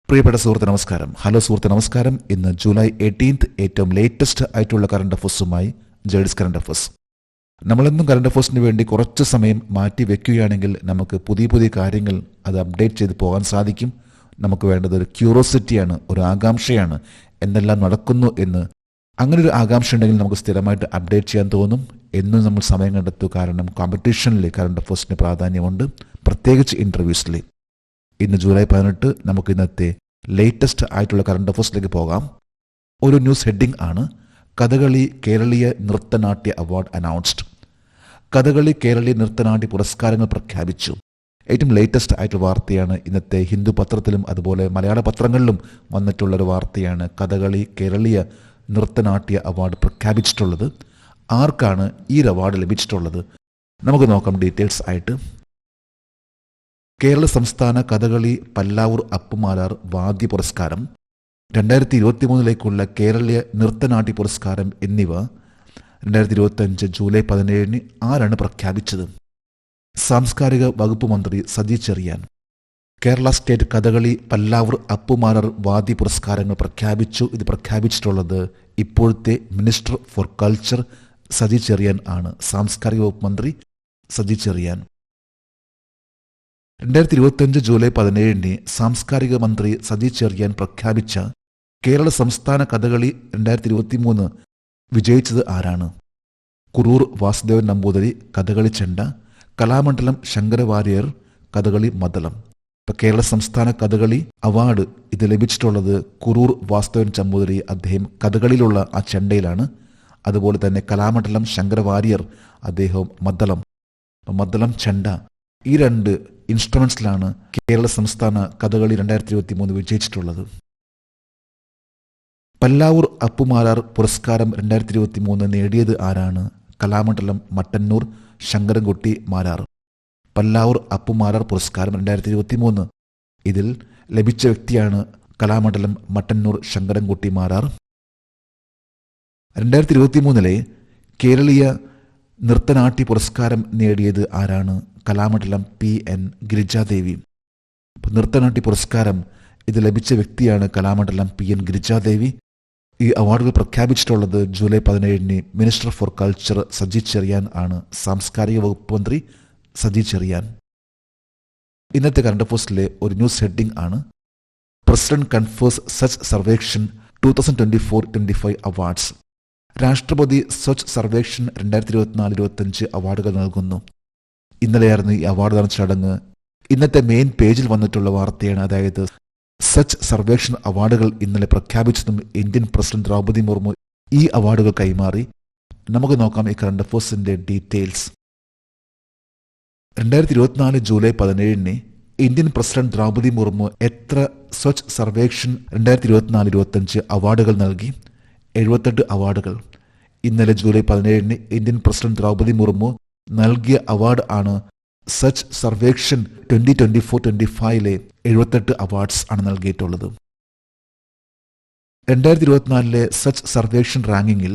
പ്രിയപ്പെട്ട സുഹൃത്ത് നമസ്കാരം. ഹലോ സുഹൃത്ത് നമസ്കാരം. ഇന്ന് ജൂലൈ 18 ഏറ്റവും ലേറ്റസ്റ്റ് ആയിട്ടുള്ള കറണ്ട് അഫേഴ്സുമായി ജേഡ്സ് കറണ്ട് അഫേഴ്സ്. നമ്മളെന്നും കറണ്ട് അഫേഴ്സിന് വേണ്ടി കുറച്ച് സമയം മാറ്റി വെക്കുകയാണെങ്കിൽ നമുക്ക് പുതിയ പുതിയ കാര്യങ്ങൾ അത് അപ്ഡേറ്റ് ചെയ്ത് പോകാൻ സാധിക്കും. നമുക്ക് വേണ്ടത് ഒരു ക്യൂറിയോസിറ്റിയാണ്, ഒരു ആകാംക്ഷയാണ്, എന്തെല്ലാം നടക്കുന്നു എന്ന്. അങ്ങനെ ഒരു ആകാംക്ഷ ഉണ്ടെങ്കിൽ നമുക്ക് സ്ഥിരമായിട്ട് അപ്ഡേറ്റ് ചെയ്യാൻ തോന്നും. എന്നും നമ്മൾ സമയം കണ്ടെത്തും. കാരണം കോമ്പറ്റീഷനിൽ കറണ്ട് അഫേഴ്സിന് പ്രാധാന്യമുണ്ട്, പ്രത്യേകിച്ച് ഇൻ്റർവ്യൂസിൽ. ഇന്ന് ജൂലൈ 18 നമുക്ക് ഇന്നത്തെ ലേറ്റസ്റ്റ് ആയിട്ടുള്ള കറണ്ട് അഫേഴ്സിലേക്ക് പോകാം. ഒരു ന്യൂസ് ഹെഡിംഗ് ആണ് കഥകളി കേരളീയ നൃത്തനാട്യ അവാർഡ് അനൗൺസ്ഡ്. കഥകളി കേരളീയ നൃത്തനാട്യ പുരസ്കാരങ്ങൾ പ്രഖ്യാപിച്ചു. ഏറ്റവും ലേറ്റസ്റ്റ് ആയിട്ടുള്ള വാർത്തയാണ്. ഇന്നത്തെ ഹിന്ദു പത്രത്തിലും അതുപോലെ മലയാള പത്രങ്ങളിലും വന്നിട്ടുള്ളൊരു വാർത്തയാണ്. കഥകളി കേരളീയ നൃത്തനാട്യ അവാർഡ് പ്രഖ്യാപിച്ചിട്ടുള്ളത്. ആർക്കാണ് ഈ അവാർഡ് ലഭിച്ചിട്ടുള്ളത് നമുക്ക് നോക്കാം ഡീറ്റെയിൽസ് ആയിട്ട്. കേരള സംസ്ഥാന കഥകളി പല്ലാവൂർ അപ്പുമാരാർ വാദ്യ പുരസ്കാരം, 2023 കേരളീയ നൃത്തനാട്യ പുരസ്കാരം എന്നിവ 2025 ജൂലൈ 17 ആരാണ് പ്രഖ്യാപിച്ചത്? സാംസ്കാരിക വകുപ്പ് മന്ത്രി സജി ചെറിയാൻ. കേരള സ്റ്റേറ്റ് കഥകളി പല്ലാവൂർ അപ്പുമാരാർ വാദ്യ പുരസ്കാരങ്ങൾ പ്രഖ്യാപിച്ചു. ഇത് പ്രഖ്യാപിച്ചിട്ടുള്ളത് ഇപ്പോഴത്തെ minister for culture Saji Cherian ആണ്. സാംസ്കാരിക വകുപ്പ് മന്ത്രി സജി ചെറിയാൻ. 2025 ജൂലൈ 17 സാംസ്കാരിക മന്ത്രി സജി ചെറിയാൻ പ്രഖ്യാപിച്ച കേരള സംസ്ഥാന കഥകളി 2023 വിജയിച്ചത് ആരാണ്? കുറൂർ വാസുദേവൻ നമ്പൂതിരി കഥകളി ചെണ്ട, കലാമണ്ഡലം ശങ്കരവാര്യർ കഥകളി മദ്ദളം. കേരള സംസ്ഥാന കഥകളി അവാർഡ് ഇത് ലഭിച്ചിട്ടുള്ളത് കുറൂർ വാസുദേവൻ നമ്പൂതിരി. അദ്ദേഹം കഥകളിയിലുള്ള ആ ചെണ്ടയിലാണ്. അതുപോലെ തന്നെ കലാമണ്ഡലം ശങ്കരവാര്യർ അദ്ദേഹം മദ്ദളം ചെണ്ട, ഈ രണ്ട് ഇൻസ്ട്രുമെന്റ്സിലാണ് കേരള സംസ്ഥാന കഥകളി 2023 വിജയിച്ചിട്ടുള്ളത്. പല്ലാവൂർ അപ്പുമാരാർ പുരസ്കാരം 2023 നേടിയത് ആരാണ്? കലാമണ്ഡലം മട്ടന്നൂർ ശങ്കരൻകുട്ടി മാരാർ. പല്ലാവൂർ അപ്പുമാരാർ പുരസ്കാരം 2023 ഇതിൽ ലഭിച്ച വ്യക്തിയാണ് കലാമണ്ഡലം മട്ടന്നൂർ ശങ്കരൻകുട്ടി മാരാർ. 2023 കേരളീയ നൃത്തനാട്യ പുരസ്കാരം നേടിയത് ആരാണ്? കലാമണ്ഡലം PN ഗിരിജാദേവി. നൃത്തനാട്യ പുരസ്കാരം ഇത് ലഭിച്ച വ്യക്തിയാണ് കലാമണ്ഡലം PN ഗിരിജാദേവി. ഈ അവാർഡുകൾ പ്രഖ്യാപിച്ചിട്ടുള്ളത് July 17 minister for culture Saji Cherian ആണ്. സാംസ്കാരിക വകുപ്പ് മന്ത്രി സജി ചെറിയാൻ. ഇന്നത്തെ കറണ്ട് അഫേഴ്സിലെ ഒരു ന്യൂസ് ഹെഡിംഗ് ആണ് president confers Swachh Survekshan 2024-25 awards. രാഷ്ട്രപതി സ്വച്ഛ് സർവേക്ഷൻ 2024-25 അവാർഡുകൾ നൽകുന്നു. ഇന്നലെയായിരുന്നു ഈ അവാർഡ് ദാന ചടങ്ങ്. ഇന്നത്തെ മെയിൻ പേജിൽ വന്നിട്ടുള്ള വാർത്തയാണ്. അതായത് സ്വച്ഛ് സർവേക്ഷൻ അവാർഡുകൾ ഇന്നലെ പ്രഖ്യാപിച്ചതും ഇന്ത്യൻ പ്രസിഡന്റ് ദ്രൗപദി മുർമു ഈ അവാർഡുകൾ കൈമാറി. നമുക്ക് നോക്കാം ഈ കറണ്ട് അഫേഴ്സിന്റെ details. 2024 July 17 Indian president Droupadi Murmu എത്ര സ്വച്ഛ് സർവേക്ഷൻ 2024-25 അവാർഡുകൾ നൽകി? 78 അവാർഡുകൾ. ഇന്നലെ July 17 Indian president Droupadi Murmu നൽകിയ അവാർഡ് ആണ് സ്വച്ഛ് സർവേക്ഷൻ 2024-25 78 അവാർഡ്സ് ആണ് നൽകിയിട്ടുള്ളത്. 2024 സ്വച്ഛ് സർവേക്ഷൻ റാങ്കിങ്ങിൽ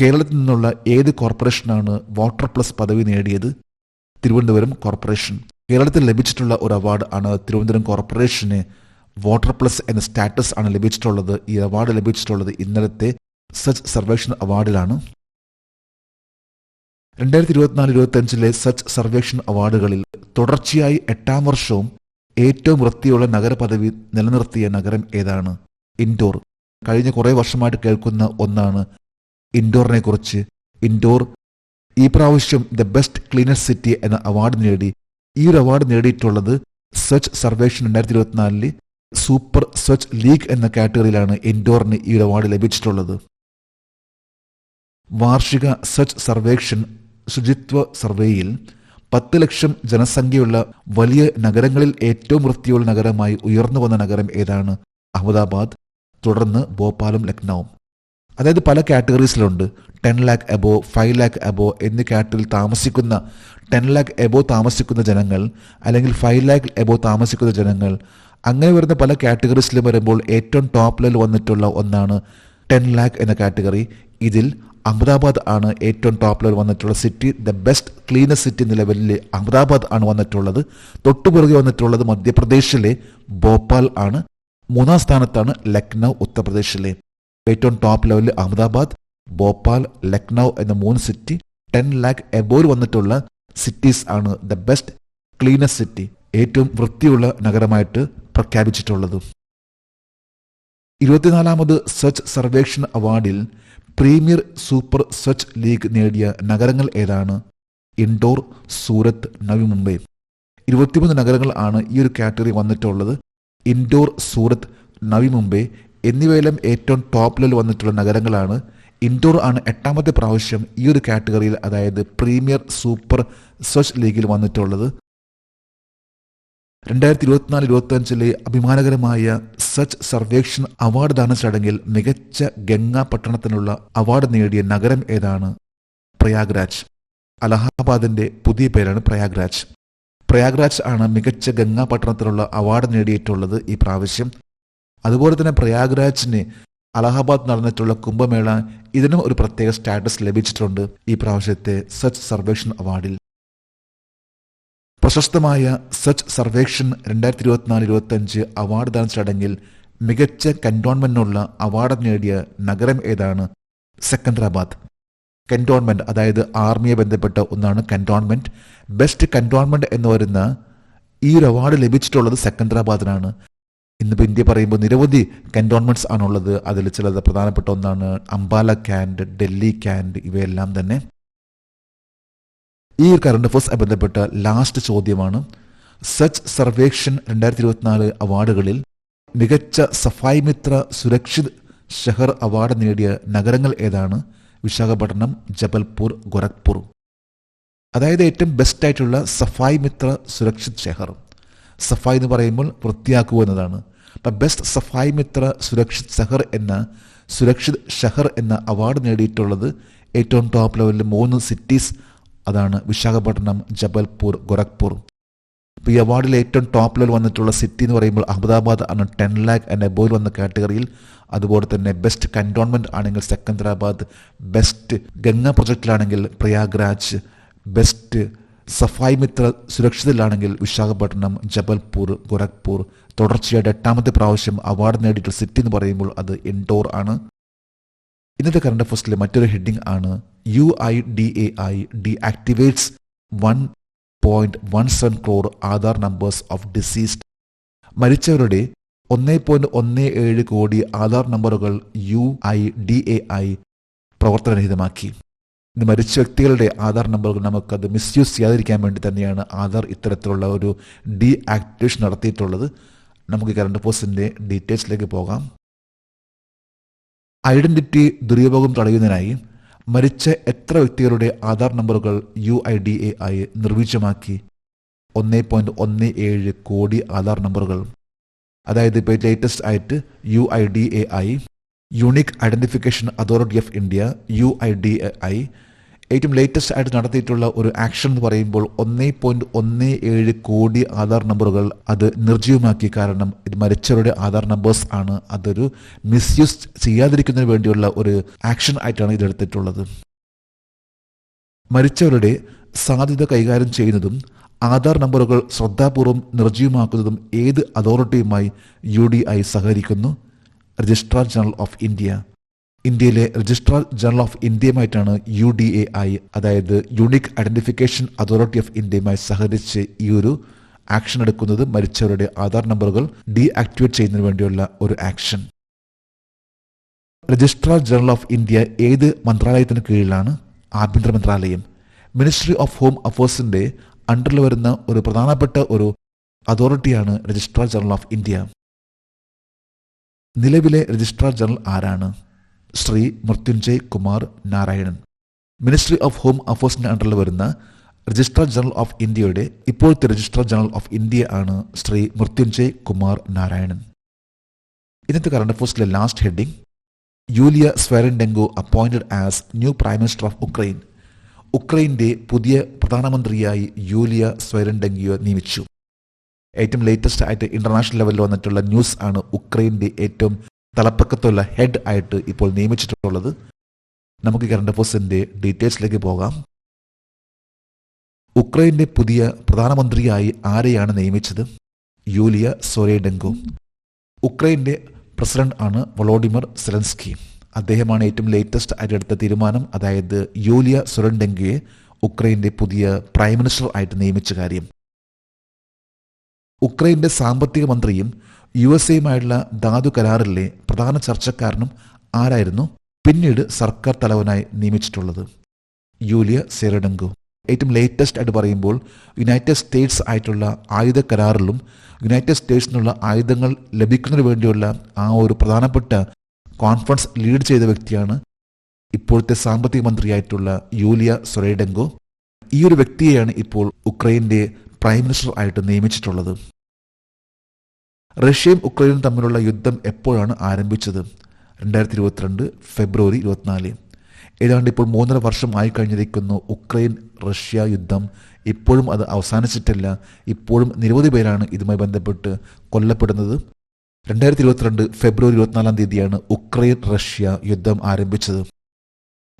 കേരളത്തിൽ നിന്നുള്ള ഏത് കോർപ്പറേഷനാണ് വാട്ടർ പ്ലസ് പദവി നേടിയത്? തിരുവനന്തപുരം കോർപ്പറേഷൻ. കേരളത്തിൽ ലഭിച്ചിട്ടുള്ള ഒരു അവാർഡ് ആണ് തിരുവനന്തപുരം കോർപ്പറേഷന് വാട്ടർ പ്ലസ് എന്ന സ്റ്റാറ്റസ് ആണ് ലഭിച്ചിട്ടുള്ളത്. ഈ അവാർഡ് ലഭിച്ചിട്ടുള്ളത് ഇന്നലത്തെ സ്വച്ഛ് സർവേക്ഷൻ അവാർഡിലാണ്. 2024-25 സ്വച്ഛ് സർവേക്ഷൻ അവാർഡുകളിൽ തുടർച്ചയായി 8ാം വർഷവും ഏറ്റവും വൃത്തിയുള്ള നഗരപദവി നിലനിർത്തിയ നഗരം ഏതാണ്? ഇൻഡോർ. കഴിഞ്ഞ കുറേ വർഷമായിട്ട് കേൾക്കുന്ന ഒന്നാണ് ഇൻഡോറിനെ കുറിച്ച്. ഇൻഡോർ ഈ പ്രാവശ്യം ദ ബെസ്റ്റ് ക്ലീനർ സിറ്റി എന്ന അവാർഡ് നേടി. ഈ ഒരു അവാർഡ് നേടിയിട്ടുള്ളത് സ്വച്ഛ് സർവേക്ഷൻ 2024 സൂപ്പർ സ്വച്ഛ് ലീഗ് എന്ന കാറ്റഗറിയിലാണ് ഇൻഡോറിന് ഈ അവാർഡ് ലഭിച്ചിട്ടുള്ളത്. വാർഷിക സ്വച്ഛ് സർവേക്ഷൻ ശുചിത്വ സർവേയിൽ 10 ലക്ഷം ജനസംഖ്യയുള്ള വലിയ നഗരങ്ങളിൽ ഏറ്റവും വൃത്തിയുള്ള നഗരമായി ഉയർന്നു വന്ന നഗരം ഏതാണ്? അഹമ്മദാബാദ്, തുടർന്ന് ഭോപ്പാലും ലക്നൌവും. അതായത് പല കാറ്റഗറീസിലുണ്ട്. 10 lakh എബോ, 5 lakh എബോ എന്നീ കാറ്റഗറിയിൽ താമസിക്കുന്ന 10 lakh എബോ താമസിക്കുന്ന ജനങ്ങൾ, അല്ലെങ്കിൽ 5 lakh എബോ താമസിക്കുന്ന ജനങ്ങൾ, അങ്ങനെ വരുന്ന പല കാറ്റഗറീസിലും വരുമ്പോൾ ഏറ്റവും ടോപ്പ് ലെവൽ വന്നിട്ടുള്ള ഒന്നാണ് 10 lakh എന്ന കാറ്റഗറി. ഇതിൽ അഹമ്മദാബാദ് ആണ് ഏറ്റവും ടോപ്പ് ലെവൽ വന്നിട്ടുള്ള city. The best cleaner city എന്ന ലെവലിൽ അഹമ്മദാബാദ് ആണ് വന്നിട്ടുള്ളത്. തൊട്ടുപിറകെ വന്നിട്ടുള്ളത് മധ്യപ്രദേശിലെ ഭോപ്പാൽ ആണ്. മൂന്നാം സ്ഥാനത്താണ് ലക്നൗ, ഉത്തർപ്രദേശിലെ. ഏറ്റവും ടോപ്പ് ലെവലിൽ അഹമ്മദാബാദ്, ഭോപ്പാൽ, ലക്നൗ എന്ന 3 സിറ്റി 10 lakh എബോവ് വന്നിട്ടുള്ള സിറ്റീസ് ആണ് ദ ബെസ്റ്റ് ക്ലീനസ്റ്റ് സിറ്റി, ഏറ്റവും വൃത്തിയുള്ള നഗരമായിട്ട് പ്രഖ്യാപിച്ചിട്ടുള്ളത്. 24ാമത് സ്വച്ഛ് സർവേക്ഷൺ അവാർഡിൽ പ്രീമിയർ സൂപ്പർ സ്വച്ഛ് ലീഗ് നേടിയ നഗരങ്ങൾ ഏതാണ്? ഇൻഡോർ, സൂറത്ത്, നവി മുംബൈ. 23 നഗരങ്ങൾ ആണ് ഈ ഒരു കാറ്റഗറി വന്നിട്ടുള്ളത്. ഇൻഡോർ, സൂറത്ത്, നവി മുംബൈ എന്നിവയെല്ലാം ഏറ്റവും ടോപ്പ് ലെവൽ വന്നിട്ടുള്ള നഗരങ്ങളാണ്. ഇൻഡോർ ആണ് 8ാമത്തെ പ്രാവശ്യം ഈ ഒരു കാറ്റഗറിയിൽ, അതായത് പ്രീമിയർ സൂപ്പർ സ്വച്ഛ് ലീഗിൽ വന്നിട്ടുള്ളത്. 2024-25 അഭിമാനകരമായ സ്വച്ഛ് സർവേക്ഷൺ അവാർഡ് ദാന ചടങ്ങിൽ മികച്ച ഗംഗാ പട്ടണത്തിനുള്ള അവാർഡ് നേടിയ നഗരം ഏതാണ്? പ്രയാഗ്രാജ്. അലഹാബാദിന്റെ പുതിയ പേരാണ് പ്രയാഗ്രാജ്. പ്രയാഗ്രാജ് ആണ് മികച്ച ഗംഗാ പട്ടണത്തിനുള്ള അവാർഡ് നേടിയിട്ടുള്ളത് ഈ പ്രാവശ്യം. അതുപോലെ തന്നെ പ്രയാഗ്രാജിന് അലഹാബാദ് നടന്നിട്ടുള്ള കുംഭമേള ഇതിനും ഒരു പ്രത്യേക സ്റ്റാറ്റസ് ലഭിച്ചിട്ടുണ്ട് ഈ പ്രാവശ്യത്തെ സ്വച്ഛ് സർവേക്ഷൺ അവാർഡിൽ. പ്രശസ്തമായ സ്വച്ഛ് സർവേക്ഷൺ 2024-25 അവാർഡ് ദാന ചടങ്ങിൽ മികച്ച കന്റോൺമെന്റിനുള്ള അവാർഡ് നേടിയ നഗരം ഏതാണ്? സെക്കന്ദരാബാദ്. കന്റോൺമെന്റ്, അതായത് ആർമിയെ ബന്ധപ്പെട്ട ഒന്നാണ് കന്റോൺമെന്റ്. ബെസ്റ്റ് കന്റോൺമെന്റ് എന്ന് വരുന്ന ഈ ഒരു അവാർഡ് ലഭിച്ചിട്ടുള്ളത് സെക്കന്ദരാബാദിനാണ്. ഇന്നിപ്പോൾ ഇന്ത്യ പറയുമ്പോൾ നിരവധി കന്റോൺമെന്റ്സ് ആണുള്ളത്. അതിൽ ചിലത് പ്രധാനപ്പെട്ട ഒന്നാണ് അംബാല ക്യാൻഡ്, ഡൽഹി ക്യാൻഡ്, ഇവയെല്ലാം തന്നെ. ഈ കറണ്ട് അഫയേഴ്സ് ബന്ധപ്പെട്ട ലാസ്റ്റ് ചോദ്യമാണ്. സ്വച്ഛ് സർവേക്ഷൺ 2024 അവാർഡുകളിൽ മികച്ച സഫായി മിത്ര സുരക്ഷിത് ഷഹർ അവാർഡ് നേടിയ നഗരങ്ങൾ ഏതാണ്? വിശാഖപട്ടണം, ജബൽപൂർ, ഗോരഖ്പൂർ. അതായത് ഏറ്റവും ബെസ്റ്റ് ആയിട്ടുള്ള സഫായി മിത്ര സുരക്ഷിത് ഷഹർ. സഫായി എന്ന് പറയുമ്പോൾ വൃത്തിയാക്കുക എന്നതാണ്. അപ്പം ബെസ്റ്റ് സഫായി മിത്ര സുരക്ഷിത് ഷഹർ എന്ന അവാർഡ് നേടിയിട്ടുള്ളത് ഏറ്റവും ടോപ്പ് ലെവലിൽ 3 സിറ്റീസ്, അതാണ് വിശാഖപട്ടണം, ജബൽപൂർ, ഗോരഖ്പൂർ. ഇപ്പോൾ ഈ അവാർഡിൽ ഏറ്റവും ടോപ്പ് ലെവൽ വന്നിട്ടുള്ള സിറ്റി എന്ന് പറയുമ്പോൾ അഹമ്മദാബാദ് ആണ് 10 lakh എബോവ് വന്ന കാറ്റഗറിയിൽ. അതുപോലെ തന്നെ ബെസ്റ്റ് കന്റോൺമെന്റ് ആണെങ്കിൽ സെക്കന്ദരാബാദ്, ബെസ്റ്റ് ഗംഗ പ്രൊജക്റ്റിലാണെങ്കിൽ പ്രയാഗ്രാജ്, ബെസ്റ്റ് സഫായി മിത്ര സുരക്ഷിതയിലാണെങ്കിൽ വിശാഖപട്ടണം, ജബൽപൂർ, ഗോരഖ്പൂർ. തുടർച്ചയായിട്ട് 8ാമത്തെ പ്രാവശ്യം അവാർഡ് നേടിയിട്ടുള്ള സിറ്റി എന്ന് പറയുമ്പോൾ അത് ഇൻഡോർ ആണ്. ഇന്നത്തെ കറണ്ട് അഫയേഴ്സിലെ മറ്റൊരു ഹെഡിംഗ് ആണ് UIDAI ഡീആക്ടിവേറ്റ്സ് 1.17 crore Aadhaar numbers of diseased. മരിച്ചവരുടെ 1.17 കോടി ആധാർ നമ്പറുകൾ UIDAI പ്രവർത്തനരഹിതമാക്കി. ഇന്ന് മരിച്ച വ്യക്തികളുടെ ആധാർ നമ്പറുകൾ നമുക്കത് മിസ്യൂസ് ചെയ്യാതിരിക്കാൻ വേണ്ടി തന്നെയാണ് ആധാർ ഇത്തരത്തിലുള്ള ഒരു ഡീആക്ടിവേഷൻ നടത്തിയിട്ടുള്ളത്. നമുക്ക് കറണ്ട് അഫയേഴ്സിന്റെ ഡീറ്റെയിൽസിലേക്ക് പോകാം. ഐഡന്റിറ്റി ദുരുപയോഗം തടയുന്നതിനായി മരിച്ച എത്ര വ്യക്തികളുടെ ആധാർ നമ്പറുകൾ UIDAI നിർവീര്യമാക്കി? 1.17 കോടി ആധാർ നമ്പറുകൾ. അതായത് ഇപ്പോൾ ലേറ്റസ്റ്റ് ആയിട്ട് UIDAI, unique identification authority of India, UIDAI ഏറ്റവും ലേറ്റസ്റ്റ് ആയിട്ട് നടത്തിയിട്ടുള്ള ഒരു ആക്ഷൻ എന്ന് പറയുമ്പോൾ 1.17 കോടി ആധാർ നമ്പറുകൾ അത് നിർജ്ജീവമാക്കി. കാരണം ഇത് മരിച്ചവരുടെ ആധാർ നമ്പേഴ്സ് ആണ്. അതൊരു മിസ്യൂസ് ചെയ്യാതിരിക്കുന്നതിന് വേണ്ടിയുള്ള ഒരു ആക്ഷൻ ആയിട്ടാണ് ഇതെടുത്തിട്ടുള്ളത്. മരിച്ചവരുടെ സാധ്യത കൈകാര്യം ചെയ്യുന്നതും ആധാർ നമ്പറുകൾ ശ്രദ്ധാപൂർവം നിർജ്ജീവമാക്കുന്നതും ഏത് അതോറിറ്റിയുമായി UDI സഹകരിക്കുന്നു? Registrar general of India. ഇന്ത്യയിലെ രജിസ്ട്രാർ ജനറൽ ഓഫ് ഇന്ത്യയുമായിട്ടാണ് UDAI, അതായത് യൂണിക് ഐഡന്റിഫിക്കേഷൻ അതോറിറ്റി ഓഫ് ഇന്ത്യയുമായി സഹകരിച്ച് ഈ ഒരു ആക്ഷൻ എടുക്കുന്നത്. മരിച്ചവരുടെ ആധാർ നമ്പറുകൾ ഡീആക്ടിവേറ്റ് ചെയ്യുന്നതിന് വേണ്ടിയുള്ള ഒരു action. Registrar general of India ഏത് മന്ത്രാലയത്തിന് കീഴിലാണ്? ആഭ്യന്തര മന്ത്രാലയം. മിനിസ്ട്രി ഓഫ് ഹോം അഫയേഴ്സിന്റെ അണ്ടറിൽ വരുന്ന ഒരു പ്രധാനപ്പെട്ട ഒരു അതോറിറ്റിയാണ് രജിസ്ട്രാർ ജനറൽ ഓഫ് ഇന്ത്യ. നിലവിലെ രജിസ്ട്രാർ ജനറൽ ആരാണ്? Shri Mrityunjay Kumar Narayanan. Ministry of home അഫയേഴ്സിന്റെ അണ്ടറിൽ വരുന്ന രജിസ്ട്രാർ ജനറൽ ഓഫ് ഇന്ത്യയുടെ ഇപ്പോഴത്തെ രജിസ്ട്രാർ ജനറൽ ഓഫ് ഇന്ത്യ ആണ് ശ്രീ മൃത്യുഞ്ജയ് കുമാർ നാരായണൻ. ഇന്നത്തെ കറണ്ട് അഫയേഴ്സിലെ last heading Yulia Svyrydenko appointed as new prime minister of Ukraine. ഉക്രൈന്റെ പുതിയ പ്രധാനമന്ത്രിയായി യൂലിയ സ്വയറിൻഡെങ്കോയെ നിയമിച്ചു. ഏറ്റവും ലേറ്റസ്റ്റ് ആയിട്ട് ഇന്റർനാഷണൽ ലെവലിൽ വന്നിട്ടുള്ള ന്യൂസ് ആണ്. ഉക്രൈന്റെ ഏറ്റവും തലപ്പക്കത്തുള്ള ഹെഡ് ആയിട്ട് ഇപ്പോൾ നിയമിച്ചിട്ടുള്ളത്. നമുക്ക് കറണ്ട് അഫയേഴ്സിന്റെ ഡീറ്റെയിൽസിലേക്ക് പോകാം. ഉക്രൈന്റെ പുതിയ പ്രധാനമന്ത്രിയായി ആരെയാണ് നിയമിച്ചത്? യൂലിയ സ്വയറിൻഡെങ്കോ. ഉക്രൈൻ്റെ പ്രസിഡന്റ് ആണ് വൊളോഡിമിർ സെലൻസ്കി. അദ്ദേഹമാണ് ഏറ്റവും ലേറ്റസ്റ്റ് ആയിട്ട് എടുത്ത തീരുമാനം, അതായത് യൂലിയ സൊറൻഡെങ്കയെ ഉക്രൈൻ്റെ പുതിയ പ്രൈം മിനിസ്റ്റർ ആയിട്ട് നിയമിച്ച കാര്യം. ഉക്രൈൻ്റെ സാമ്പത്തിക മന്ത്രിയും USA ധാതു കരാറിലെ പ്രധാന ചർച്ചക്കാരനും ആരായിരുന്നു പിന്നീട് സർക്കാർ തലവനായി നിയമിച്ചിട്ടുള്ളത്? യൂലിയ സെറഡെങ്കോ. ഏറ്റവും ലേറ്റസ്റ്റ് ആയിട്ട് പറയുമ്പോൾ യുണൈറ്റഡ് സ്റ്റേറ്റ്സ് ആയിട്ടുള്ള ആയുധ കരാറിലും യുണൈറ്റഡ് സ്റ്റേറ്റ്സിനുള്ള ആയുധങ്ങൾ ലഭിക്കുന്നതിന് വേണ്ടിയുള്ള ആ ഒരു പ്രധാനപ്പെട്ട കോൺഫറൻസ് ലീഡ് ചെയ്ത വ്യക്തിയാണ് ഇപ്പോഴത്തെ സാമ്പത്തിക മന്ത്രിയായിട്ടുള്ള യൂലിയ സൊറൈഡെങ്കോ. ഈ ഒരു വ്യക്തിയെയാണ് ഇപ്പോൾ ഉക്രൈൻ്റെ പ്രൈം മിനിസ്റ്റർ ആയിട്ട് നിയമിച്ചിട്ടുള്ളത്. റഷ്യയും ഉക്രൈനും തമ്മിലുള്ള യുദ്ധം എപ്പോഴാണ് ആരംഭിച്ചത്? 2022 ഫെബ്രുവരി 24. ഏതാണ്ട് ഇപ്പോൾ 3.5 വർഷം ആയി കഴിഞ്ഞിരിക്കുന്നു ഉക്രൈൻ റഷ്യ യുദ്ധം. ഇപ്പോഴും അത് അവസാനിച്ചിട്ടില്ല. ഇപ്പോഴും നിരവധി പേരാണ് ഇതുമായി ബന്ധപ്പെട്ട് കൊല്ലപ്പെടുന്നത്. 2022 ഫെബ്രുവരി 24 ഉക്രൈൻ റഷ്യ യുദ്ധം ആരംഭിച്ചത്.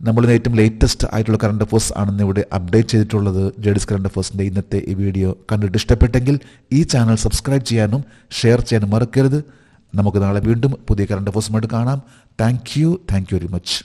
നമ്മളിന്ന് ഏറ്റവും ലേറ്റസ്റ്റ് ആയിട്ടുള്ള കറണ്ട് അഫേഴ്സ് ആണെന്ന് ഇവിടെ അപ്ഡേറ്റ് ചെയ്തിട്ടുള്ളത്. ജേഡിസ് കറണ്ട് അഫേഴ്സിൻ്റെ ഇന്നത്തെ ഈ വീഡിയോ കണ്ടിട്ട് ഇഷ്ടപ്പെട്ടെങ്കിൽ ഈ ചാനൽ സബ്സ്ക്രൈബ് ചെയ്യാനും ഷെയർ ചെയ്യാനും മറക്കരുത്. നമുക്ക് നാളെ വീണ്ടും പുതിയ കറണ്ട് അഫേഴ്സുമായിട്ട് കാണാം. Thank you very much.